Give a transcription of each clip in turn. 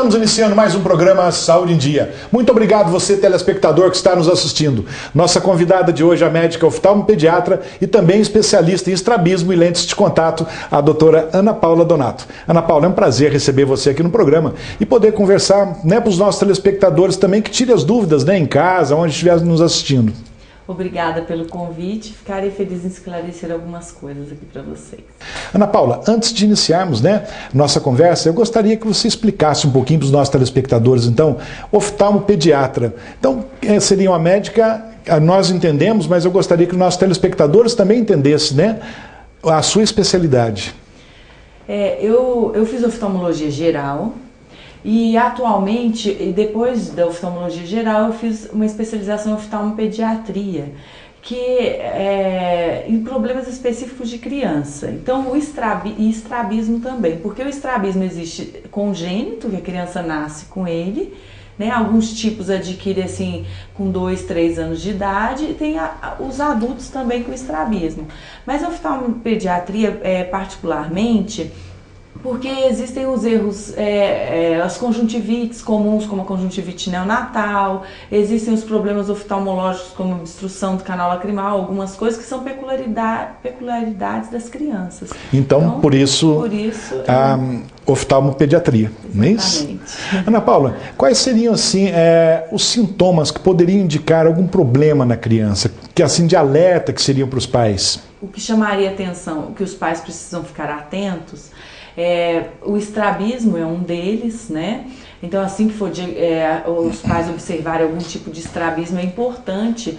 Estamos iniciando mais um programa Saúde em Dia. Muito obrigado você, telespectador, que está nos assistindo. Nossa convidada de hoje é a médica oftalmopediatra e também especialista em estrabismo e lentes de contato, a doutora Ana Paula Donato. Ana Paula, é um prazer receber você aqui no programa e poder conversar para os nossos telespectadores também, que tire as dúvidas em casa, onde estiver nos assistindo. Obrigada pelo convite, ficarei feliz em esclarecer algumas coisas aqui para vocês. Ana Paula, antes de iniciarmos nossa conversa, eu gostaria que você explicasse um pouquinho para os nossos telespectadores, então, oftalmopediatra. Então, seria uma médica, nós entendemos, mas eu gostaria que os nossos telespectadores também entendessem, a sua especialidade. Eu fiz oftalmologia geral. E atualmente, depois da oftalmologia geral, eu fiz uma especialização em oftalmopediatria, que é em problemas específicos de criança. Então, e estrabismo também, porque o estrabismo existe congênito, que a criança nasce com ele, alguns tipos adquirem assim com 2, 3 anos de idade, e tem os adultos também com estrabismo. Mas a oftalmopediatria, particularmente, porque existem os erros, as conjuntivites comuns, como a conjuntivite neonatal, existem os problemas oftalmológicos, como obstrução do canal lacrimal, algumas coisas que são peculiaridades das crianças. Então por isso a oftalmopediatria, não é isso? Ana Paula, quais seriam assim os sintomas que poderiam indicar algum problema na criança, que assim de alerta que seriam para os pais? O que chamaria atenção, o que os pais precisam ficar atentos, o estrabismo é um deles, Então, assim que for os pais observarem algum tipo de estrabismo, é importante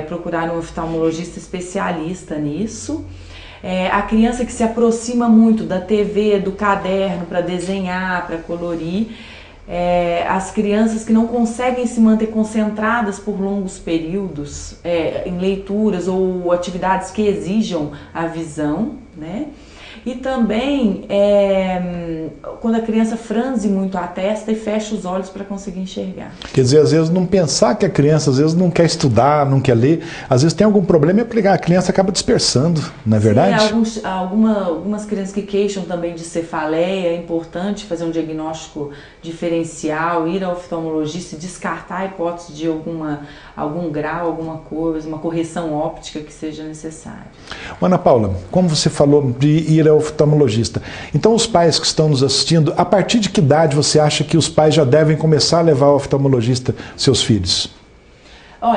procurar um oftalmologista especialista nisso. A criança que se aproxima muito da TV, do caderno para desenhar, para colorir. As crianças que não conseguem se manter concentradas por longos períodos em leituras ou atividades que exijam a visão, E também quando a criança franze muito a testa e fecha os olhos para conseguir enxergar. Quer dizer, às vezes não pensar que a criança às vezes não quer estudar, não quer ler, às vezes tem algum problema e a criança acaba dispersando, não é verdade? Sim, algumas crianças que queixam também de cefaleia, é importante fazer um diagnóstico diferencial, ir ao oftalmologista e descartar a hipótese de algum grau, alguma coisa, uma correção óptica que seja necessária. Ana Paula, como você falou de ir ao oftalmologista, então os pais que estão nos assistindo, a partir de que idade você acha que os pais já devem começar a levar ao oftalmologista seus filhos?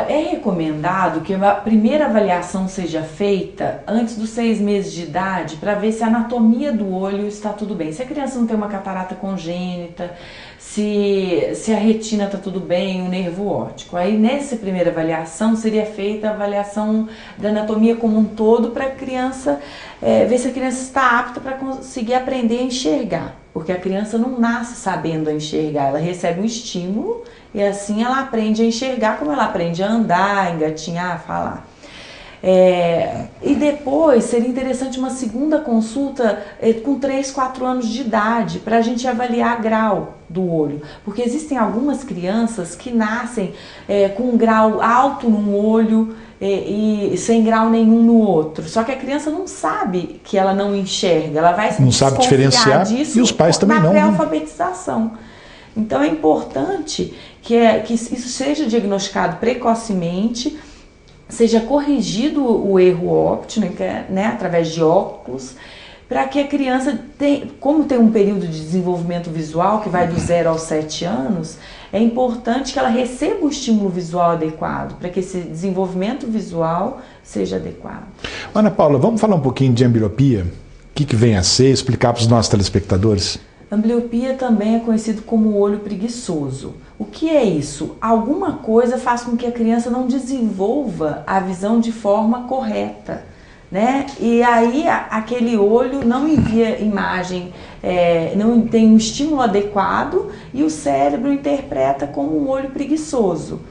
É recomendado que a primeira avaliação seja feita antes dos 6 meses de idade para ver se a anatomia do olho está tudo bem. Se a criança não tem uma catarata congênita, se a retina está tudo bem, o nervo óptico. Aí nessa primeira avaliação seria feita a avaliação da anatomia como um todo para a criança ver se a criança está apta para conseguir aprender a enxergar. Porque a criança não nasce sabendo enxergar, ela recebe um estímulo e assim ela aprende a enxergar, como ela aprende a andar, engatinhar, a falar. E depois seria interessante uma segunda consulta com 3, 4 anos de idade, para a gente avaliar grau do olho. Porque existem algumas crianças que nascem com um grau alto num olho e sem grau nenhum no outro. Só que a criança não sabe que ela não enxerga, ela vai não sabe diferenciar disso e os pais também na não. pré-alfabetização. Então é importante que isso seja diagnosticado precocemente, seja corrigido o erro óptico, através de óculos, para que a criança, como tem um período de desenvolvimento visual que vai do 0 aos 7 anos, é importante que ela receba um estímulo visual adequado, para que esse desenvolvimento visual seja adequado. Ana Paula, vamos falar um pouquinho de ambliopia? O que vem a ser? Explicar para os nossos telespectadores? Ambliopia também é conhecido como olho preguiçoso. O que é isso? Alguma coisa faz com que a criança não desenvolva a visão de forma correta, E aí aquele olho não envia imagem, não tem um estímulo adequado e o cérebro interpreta como um olho preguiçoso.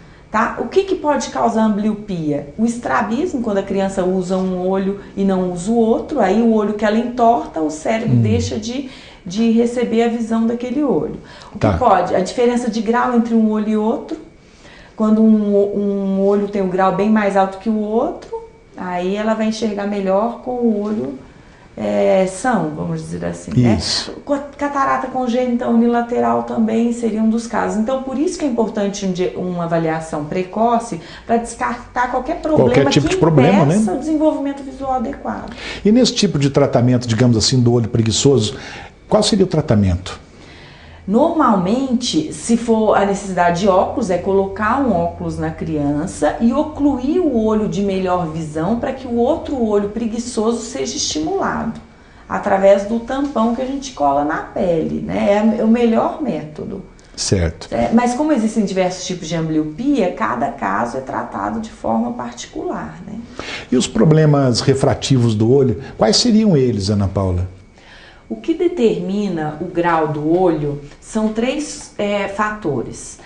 O que pode causar ambliopia? O estrabismo, quando a criança usa um olho e não usa o outro, aí o olho que ela entorta, o cérebro deixa de receber a visão daquele olho. O que pode? A diferença de grau entre um olho e outro, quando um olho tem um grau bem mais alto que o outro, aí ela vai enxergar melhor com o olho Vamos dizer assim, isso. Né? Catarata congênita unilateral também seria um dos casos. Então, por isso que é importante uma avaliação precoce para descartar qualquer tipo de problema, né? o desenvolvimento visual adequado. E nesse tipo de tratamento, digamos assim, do olho preguiçoso, qual seria o tratamento? Normalmente, se for a necessidade de óculos, é colocar um óculos na criança e ocluir o olho de melhor visão para que o outro olho preguiçoso seja estimulado através do tampão que a gente cola na pele, né? É o melhor método. Certo. Mas como existem diversos tipos de ambliopia, cada caso é tratado de forma particular, né? E os problemas refrativos do olho, quais seriam eles, Ana Paula? O que determina o grau do olho são 3 fatores.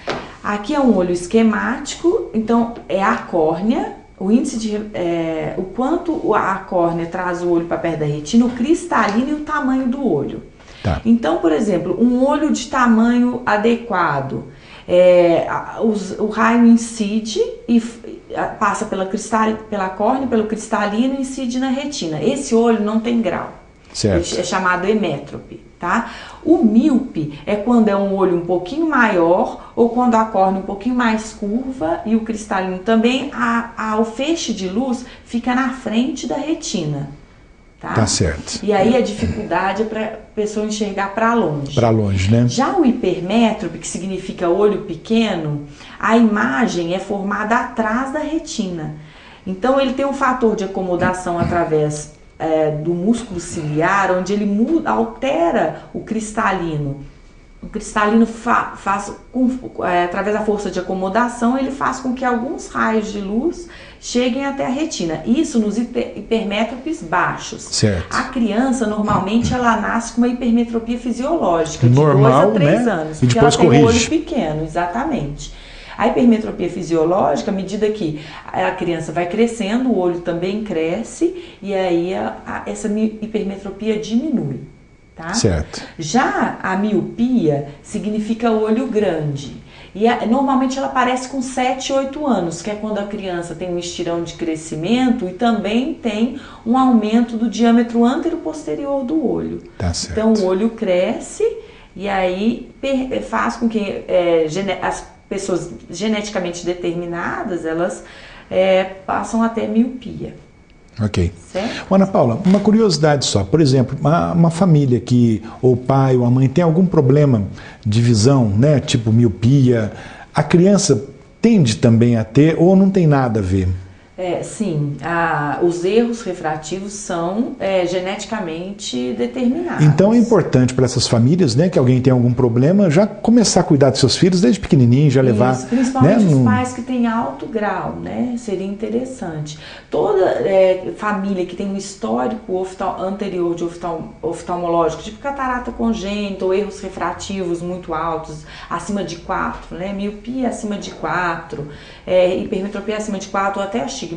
Aqui é um olho esquemático, então é a córnea, o índice o quanto a córnea traz o olho para perto da retina, o cristalino e o tamanho do olho. Tá. Então, por exemplo, um olho de tamanho adequado, o raio incide e passa pela córnea, pelo cristalino e incide na retina. Esse olho não tem grau. Certo. É chamado emétrope, tá? O míope é quando é um olho um pouquinho maior ou quando a córnea um pouquinho mais curva e o cristalino também, o feixe de luz fica na frente da retina, tá? Tá certo. E aí a dificuldade é para a pessoa enxergar para longe. Para longe, né? Já o hipermétrope, que significa olho pequeno, a imagem é formada atrás da retina. Então ele tem um fator de acomodação através do músculo ciliar, onde ele altera o cristalino. O cristalino através da força de acomodação, ele faz com que alguns raios de luz cheguem até a retina. Isso nos hipermétropes baixos. Certo. A criança, normalmente, ela nasce com uma hipermetropia fisiológica, normal, de 2 a 3 né? anos, E porque depois ela tem um olho corrige. pequeno, exatamente. A hipermetropia fisiológica, à medida que a criança vai crescendo, o olho também cresce e aí essa hipermetropia diminui, tá? Certo. Já a miopia significa olho grande e normalmente ela aparece com 7, 8 anos, que é quando a criança tem um estirão de crescimento e também tem um aumento do diâmetro antero-posterior do olho. Tá certo. Então o olho cresce e aí faz com que as pessoas geneticamente determinadas, elas passam a ter miopia. Ok. Certo? Ana Paula, uma curiosidade só. Por exemplo, uma família que ou o pai ou a mãe tem algum problema de visão, né, tipo miopia, a criança tende também a ter ou não tem nada a ver? Sim, os erros refrativos são geneticamente determinados. Então é importante para essas famílias, né, que alguém tem algum problema, já começar a cuidar dos seus filhos desde pequenininho, já levar... Isso, principalmente né, os pais que têm alto grau, né, seria interessante. Toda família que tem um histórico anterior de oftalmológico, tipo catarata congênita ou erros refrativos muito altos, acima de 4, né, miopia acima de 4, hipermetropia acima de 4 ou até astigmatismo,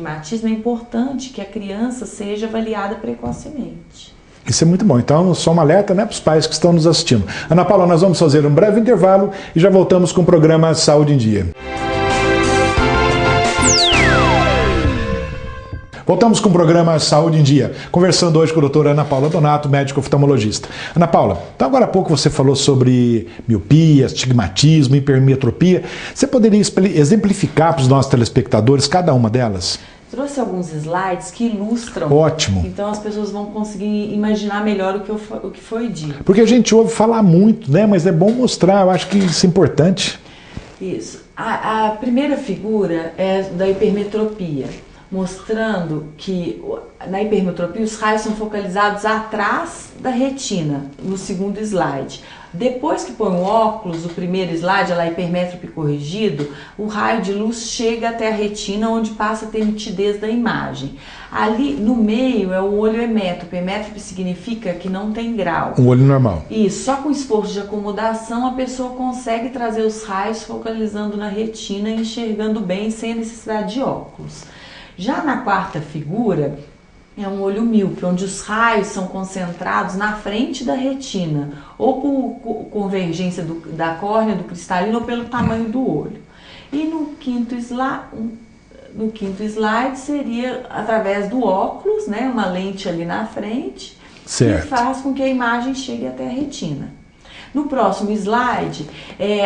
é importante que a criança seja avaliada precocemente. Isso é muito bom. Então, só um alerta, né, para os pais que estão nos assistindo. Ana Paula, nós vamos fazer um breve intervalo e já voltamos com o programa Saúde em Dia. Voltamos com o programa Saúde em Dia, conversando hoje com a doutora Ana Paula Donato, médico oftalmologista. Ana Paula, então agora há pouco você falou sobre miopia, astigmatismo, hipermetropia. Você poderia exemplificar para os nossos telespectadores cada uma delas? Trouxe alguns slides que ilustram. Ótimo. Então as pessoas vão conseguir imaginar melhor o que foi dito. Porque a gente ouve falar muito, né? Mas é bom mostrar, eu acho que isso é importante. Isso. A primeira figura é da hipermetropia, mostrando que na hipermetropia os raios são focalizados atrás da retina, no segundo slide. Depois que põe o óculos, o primeiro slide, a hipermétrope corrigido, o raio de luz chega até a retina, onde passa a ter nitidez da imagem. Ali no meio é o olho emétrope. Emétrope significa que não tem grau. Um olho normal. Isso, só com esforço de acomodação a pessoa consegue trazer os raios focalizando na retina e enxergando bem sem a necessidade de óculos. Já na quarta figura, é um olho míope, onde os raios são concentrados na frente da retina, ou por convergência da córnea, do cristalino, ou pelo tamanho do olho. E no quinto slide seria através do óculos, né, uma lente ali na frente, Certo. que faz com que a imagem chegue até a retina. No próximo slide,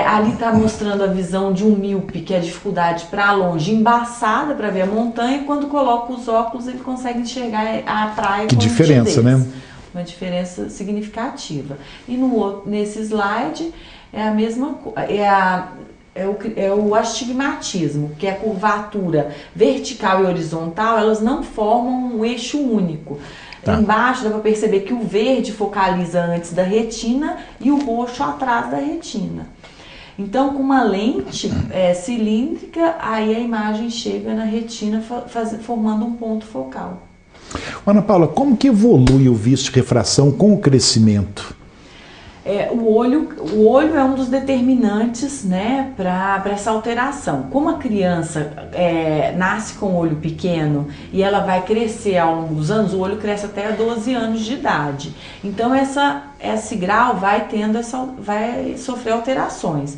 ali está mostrando a visão de um míope, que é a dificuldade para longe, embaçada para ver a montanha, e quando coloca os óculos ele consegue enxergar a praia. Que com diferença, nitidez, né? Uma diferença significativa. E nesse slide é a mesma coisa, é o astigmatismo, que é a curvatura vertical e horizontal, elas não formam um eixo único. Tá. Embaixo dá para perceber que o verde focaliza antes da retina e o roxo atrás da retina. Então, com uma lente cilíndrica, aí a imagem chega na retina formando um ponto focal. Ana Paula, como que evolui o vício de refração com o crescimento? O olho é um dos determinantes, né, para essa alteração. Como a criança nasce com o olho pequeno e ela vai crescer ao longo dos anos, o olho cresce até 12 anos de idade. Então esse grau vai sofrer alterações.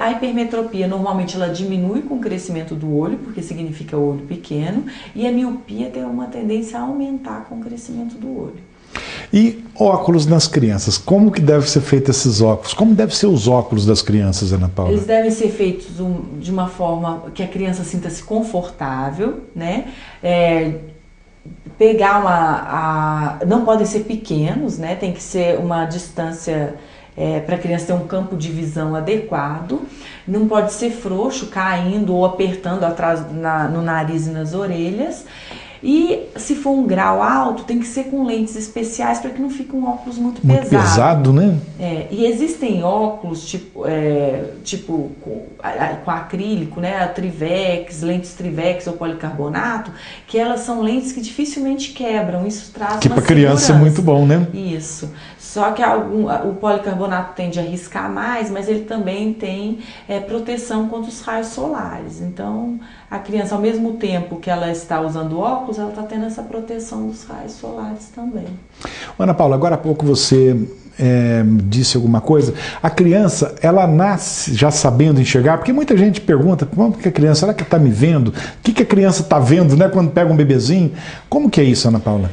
A hipermetropia normalmente ela diminui com o crescimento do olho, porque significa olho pequeno, e a miopia tem uma tendência a aumentar com o crescimento do olho. E óculos nas crianças, como que deve ser feito esses óculos? Como devem ser os óculos das crianças, Ana Paula? Eles devem ser feitos de uma forma que a criança sinta-se confortável, né? Não podem ser pequenos, né? Tem que ser uma distância para a criança ter um campo de visão adequado. Não pode ser frouxo, caindo ou apertando atrás no nariz e nas orelhas. E se for um grau alto, tem que ser com lentes especiais para que não fique um óculos muito pesado. Muito pesado, né? E existem óculos tipo com acrílico, né? A Trivex, lentes Trivex ou policarbonato, que elas são lentes que dificilmente quebram. Isso traz que uma para criança é muito bom, né? Isso. Só que o policarbonato tende a riscar mais, mas ele também tem proteção contra os raios solares. Então, a criança, ao mesmo tempo que ela está usando óculos, ela está tendo essa proteção dos raios solares também. Ana Paula, agora há pouco você disse alguma coisa. A criança, ela nasce já sabendo enxergar? Porque muita gente pergunta, como que a criança, será que está me vendo? O que a criança está vendo, né, quando pega um bebezinho? Como que é isso, Ana Paula?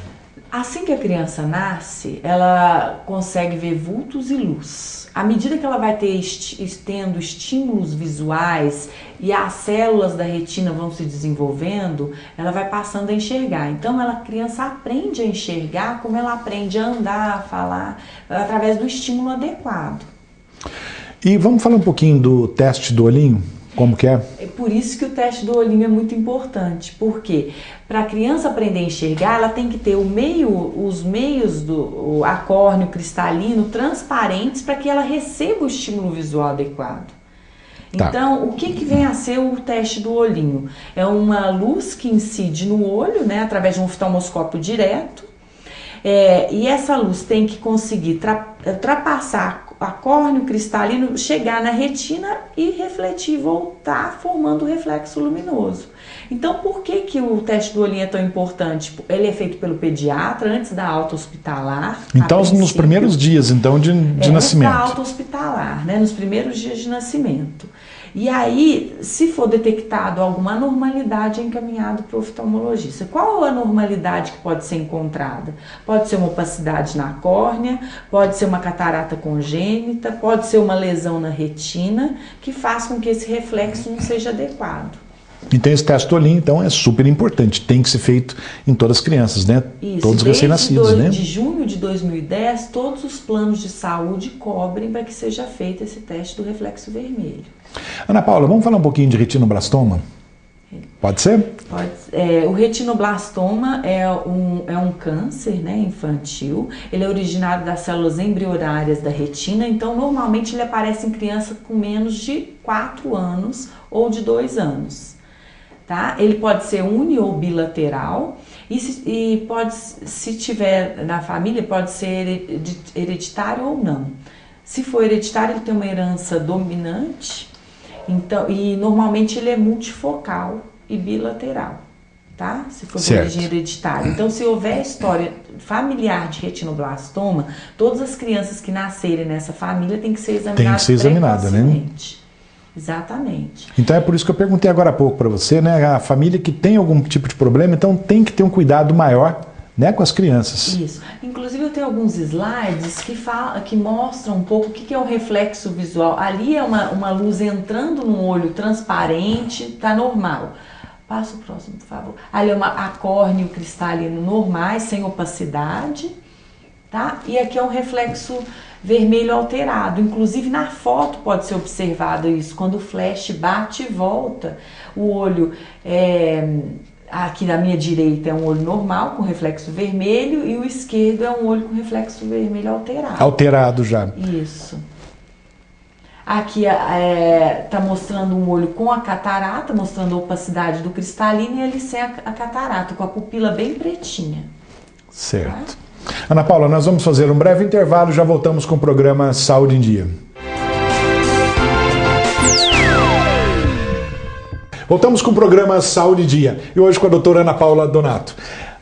Assim que a criança nasce, ela consegue ver vultos e luz. À medida que ela vai tendo estímulos visuais e as células da retina vão se desenvolvendo, ela vai passando a enxergar. Então, a criança aprende a enxergar como ela aprende a andar, a falar, através do estímulo adequado. E vamos falar um pouquinho do teste do olhinho? Como que é? É por isso que o teste do olhinho é muito importante, porque para a criança aprender a enxergar, ela tem que ter os meios do acórneo cristalino transparentes para que ela receba o estímulo visual adequado. Tá. Então, o que vem a ser o teste do olhinho? É uma luz que incide no olho, né, através de um oftalmoscópio direto, e essa luz tem que conseguir ultrapassar a córneo cristalino, chegar na retina e refletir, voltar, formando o reflexo luminoso. Então, por que o teste do olhinho é tão importante? Ele é feito pelo pediatra antes da alta hospitalar. Então, nos primeiros dias então, de nascimento. Antes da alta hospitalar, né, nos primeiros dias de nascimento. E aí, se for detectado alguma anormalidade, é encaminhado para o oftalmologista. Qual a anormalidade que pode ser encontrada? Pode ser uma opacidade na córnea, pode ser uma catarata congênita, pode ser uma lesão na retina, que faz com que esse reflexo não seja adequado. Então esse teste do olhinho, então, é super importante, tem que ser feito em todas as crianças, né? Isso, todos recém-nascidos, né? De junho de 2010, todos os planos de saúde cobrem para que seja feito esse teste do reflexo vermelho. Ana Paula, vamos falar um pouquinho de retinoblastoma? Pode ser? Pode. O retinoblastoma é um câncer, né, infantil. Ele é originário das células embrionárias da retina, então normalmente ele aparece em criança com menos de 4 anos ou de 2 anos. Tá? Ele pode ser uni ou bilateral e pode, se tiver na família, pode ser hereditário ou não. Se for hereditário, ele tem uma herança dominante, então, e normalmente ele é multifocal e bilateral, tá? Se for de origem hereditária. Então, se houver história familiar de retinoblastoma, todas as crianças que nascerem nessa família têm que ser examinadas. Tem que ser examinada, né? Exatamente. Então é por isso que eu perguntei agora há pouco para você, né? A família que tem algum tipo de problema, então tem que ter um cuidado maior, né, com as crianças. Isso. Inclusive eu tenho alguns slides que mostram um pouco o que é o reflexo visual. Ali é uma luz entrando no olho transparente, tá normal. Passa o próximo, por favor. Ali é a córnea e o cristalino normais, sem opacidade, tá? E aqui é um reflexo vermelho alterado. Inclusive na foto pode ser observado isso. Quando o flash bate e volta, o olho aqui na minha direita é um olho normal com reflexo vermelho e o esquerdo é um olho com reflexo vermelho alterado. Alterado já. Isso. Aqui está mostrando um olho com a catarata, mostrando a opacidade do cristalino, e ali sem a catarata, com a pupila bem pretinha. Certo. Tá? Ana Paula, nós vamos fazer um breve intervalo e já voltamos com o programa Saúde em Dia. Voltamos com o programa Saúde em Dia e hoje com a doutora Ana Paula Donato.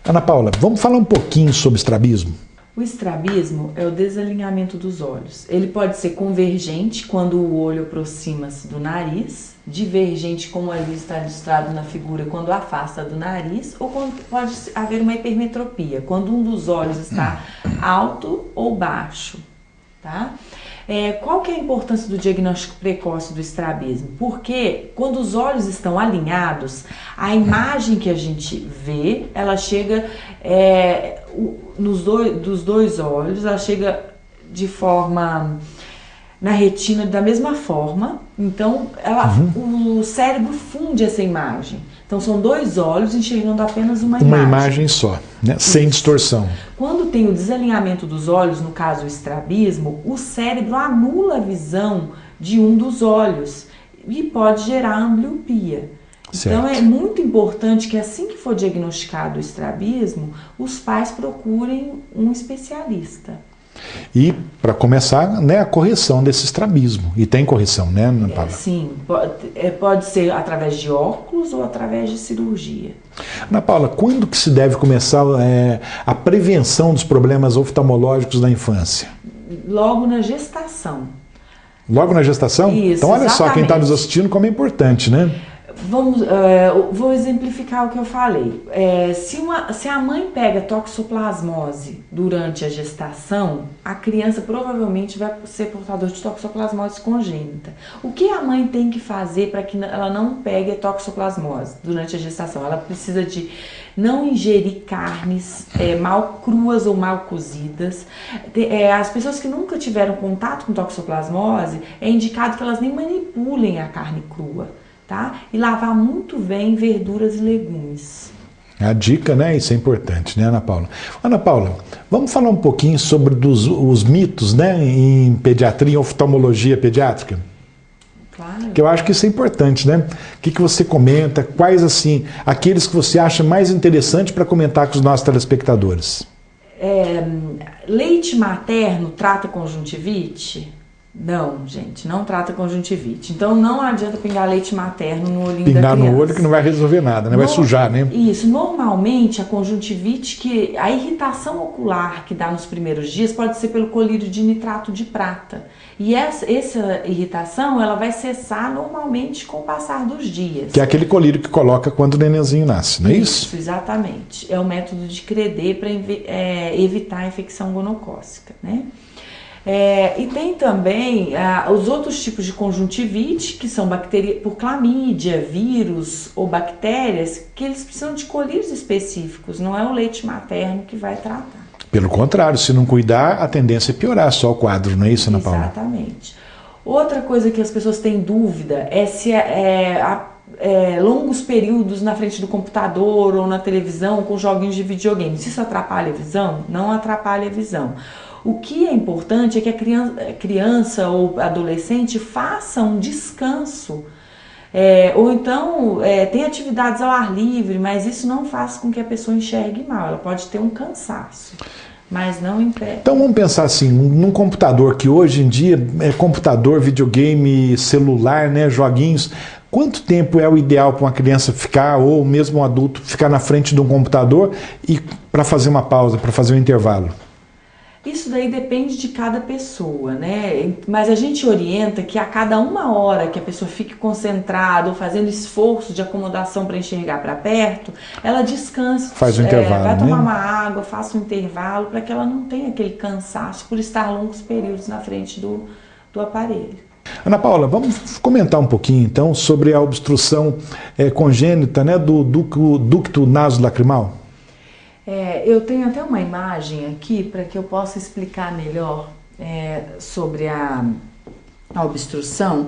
Ana Paula, vamos falar um pouquinho sobre estrabismo? O estrabismo é o desalinhamento dos olhos. Ele pode ser convergente, quando o olho aproxima-se do nariz, divergente, como ali está ilustrado na figura, quando afasta do nariz, ou quando pode haver uma hipermetropia, quando um dos olhos está alto ou baixo, tá? Qual que é a importância do diagnóstico precoce do estrabismo? Porque quando os olhos estão alinhados, a imagem que a gente vê, ela chega dos dois olhos, ela chega de forma na retina da mesma forma, então o cérebro funde essa imagem. Então são dois olhos enxergando apenas uma imagem. Uma imagem só, né? Sem distorção. Quando tem o desalinhamento dos olhos, no caso o estrabismo, o cérebro anula a visão de um dos olhos e pode gerar ambliopia. Certo. Então é muito importante que assim que for diagnosticado o estrabismo, os pais procurem um especialista. E, para começar, né, a correção desse estrabismo. E tem correção, né, Ana Paula? Sim, pode ser através de óculos ou através de cirurgia. Ana Paula, quando que se deve começar a prevenção dos problemas oftalmológicos da infância? Logo na gestação. Logo na gestação? Isso, então olha exatamente. Só, quem está nos assistindo como é importante, né? Vou exemplificar o que eu falei. Se a mãe pega toxoplasmose durante a gestação, a criança provavelmente vai ser portador de toxoplasmose congênita. O que a mãe tem que fazer para que ela não pegue a toxoplasmose durante a gestação? Ela precisa de não ingerir carnes mal cruas ou mal cozidas. As pessoas que nunca tiveram contato com toxoplasmose, é indicado que elas nem manipulem a carne crua. Tá? E lavar muito bem verduras e legumes. A dica, né? Isso é importante, né, Ana Paula? Ana Paula, vamos falar um pouquinho sobre os mitos, né, em pediatria, oftalmologia pediátrica? Claro. Que eu acho que isso é importante, né? O que você comenta? Quais, assim, aqueles que você acha mais interessante para comentar com os nossos telespectadores? Leite materno trata conjuntivite? Não, gente, não trata conjuntivite. Então não adianta pingar leite materno no olhinho da criança. Pingar no olho que não vai resolver nada, né? Vai sujar, né? Isso. Normalmente a conjuntivite, a irritação ocular que dá nos primeiros dias pode ser pelo colírio de nitrato de prata. E essa irritação, ela vai cessar normalmente com o passar dos dias. Que é aquele colírio que coloca quando o nenenzinho nasce, não é isso? Isso, exatamente. É o método de Credé para evitar a infecção gonocócica, né? E tem também os outros tipos de conjuntivite, que são por clamídia, vírus ou bactérias, que eles precisam de colírios específicos, não é o leite materno que vai tratar. Pelo contrário, se não cuidar, a tendência é piorar só o quadro, não é isso, Ana Paula? Exatamente. Outra coisa que as pessoas têm dúvida é se longos períodos na frente do computador ou na televisão com joguinhos de videogame. Se isso atrapalha a visão, não atrapalha a visão. O que é importante é que a criança ou adolescente faça um descanso, ou então tem atividades ao ar livre, mas isso não faz com que a pessoa enxergue mal, ela pode ter um cansaço, mas não impede. Então vamos pensar assim, num computador que hoje em dia é computador, videogame, celular, né, joguinhos. Quanto tempo é o ideal para uma criança ficar, ou mesmo um adulto, ficar na frente de um computador e para fazer uma pausa, para fazer um intervalo? Isso daí depende de cada pessoa, né? Mas a gente orienta que a cada 1 hora que a pessoa fique concentrada ou fazendo esforço de acomodação para enxergar para perto, ela descanse. Faz um intervalo, vai tomar né? uma água, faça um intervalo para que ela não tenha aquele cansaço por estar longos períodos na frente do aparelho. Ana Paula, vamos comentar um pouquinho então sobre a obstrução congênita, né, do ducto nasolacrimal? Eu tenho até uma imagem aqui para que eu possa explicar melhor sobre a obstrução.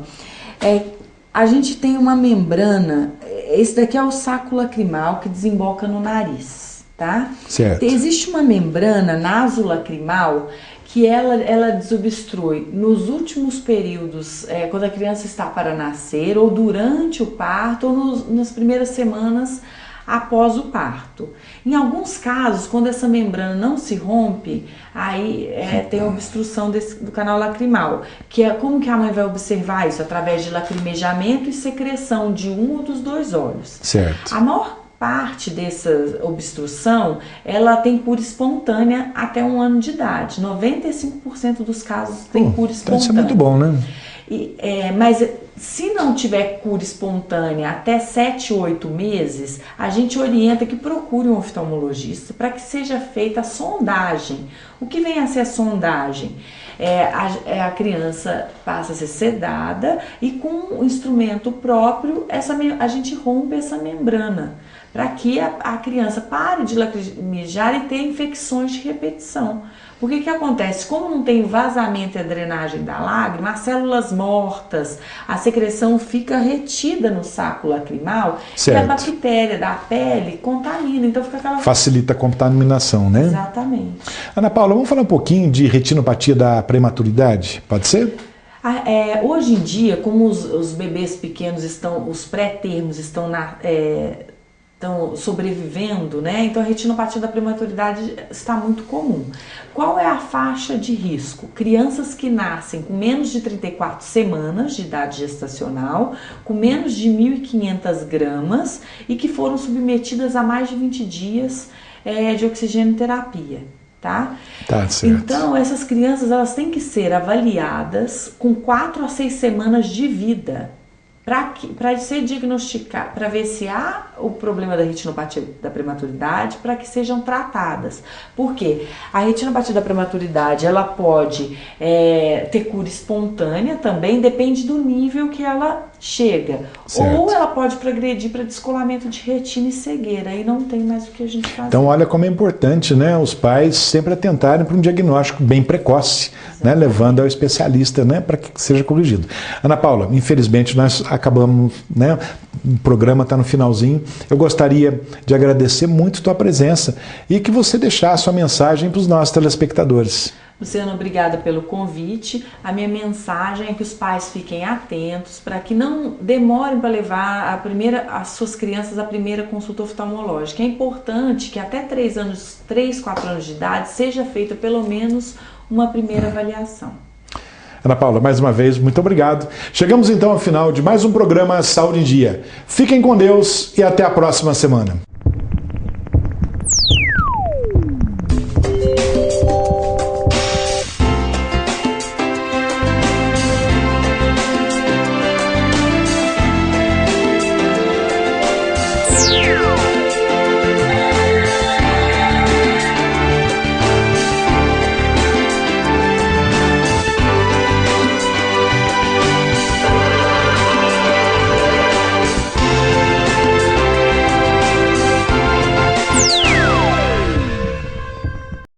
A gente tem uma membrana, esse daqui é o saco lacrimal que desemboca no nariz, tá? Certo. Existe uma membrana nasolacrimal que ela desobstrui nos últimos períodos, quando a criança está para nascer, ou durante o parto, ou nas primeiras semanas após o parto. Em alguns casos, quando essa membrana não se rompe, aí tem a obstrução do canal lacrimal, que é como que a mãe vai observar isso? Através de lacrimejamento e secreção de um ou dos 2 olhos. Certo. A maior parte dessa obstrução, ela tem cura espontânea até 1 ano de idade. 95% dos casos tem cura espontânea. Isso é muito bom, né? Mas se não tiver cura espontânea até 7, 8 meses, a gente orienta que procure um oftalmologista para que seja feita a sondagem. O que vem a ser a sondagem? A criança passa a ser sedada e com um instrumento próprio a gente rompe essa membrana para que a criança pare de lacrimejar e ter infecções de repetição. Porque que acontece? Como não tem vazamento e a drenagem da lágrima, as células mortas, a secreção fica retida no saco lacrimal, certo, e a bactéria da pele contamina, então fica aquela... Facilita a contaminação, né? Exatamente. Ana Paula, vamos falar um pouquinho de retinopatia da prematuridade? Pode ser? Hoje em dia, como os bebês pequenos os pré-termos estão sobrevivendo, né? Então a retinopatia da prematuridade está muito comum. Qual é a faixa de risco? Crianças que nascem com menos de 34 semanas de idade gestacional, com menos de 1.500 gramas e que foram submetidas a mais de 20 dias de oxigenoterapia. Tá certo. Então, essas crianças elas têm que ser avaliadas com 4 a 6 semanas de vida para ser diagnosticado, para ver se há o problema da retinopatia da prematuridade, para que sejam tratadas. Por quê? A retinopatia da prematuridade, ela pode ter cura espontânea também, depende do nível que ela chega. Certo. Ou ela pode progredir para descolamento de retina e cegueira, aí não tem mais o que a gente fazer. Então, olha como é importante, né, os pais sempre atentarem para um diagnóstico bem precoce, né, levando ao especialista, né, para que seja corrigido. Ana Paula, infelizmente nós acabamos, né, o programa está no finalzinho. Eu gostaria de agradecer muito a tua presença e que você deixasse a mensagem para os nossos telespectadores. Luciano, obrigada pelo convite. A minha mensagem é que os pais fiquem atentos para que não demorem para levar as suas crianças à primeira consulta oftalmológica. É importante que até 3, 4 anos de idade seja feita pelo menos uma primeira avaliação. Ana Paula, mais uma vez, muito obrigado. Chegamos então ao final de mais um programa Saúde em Dia. Fiquem com Deus e até a próxima semana.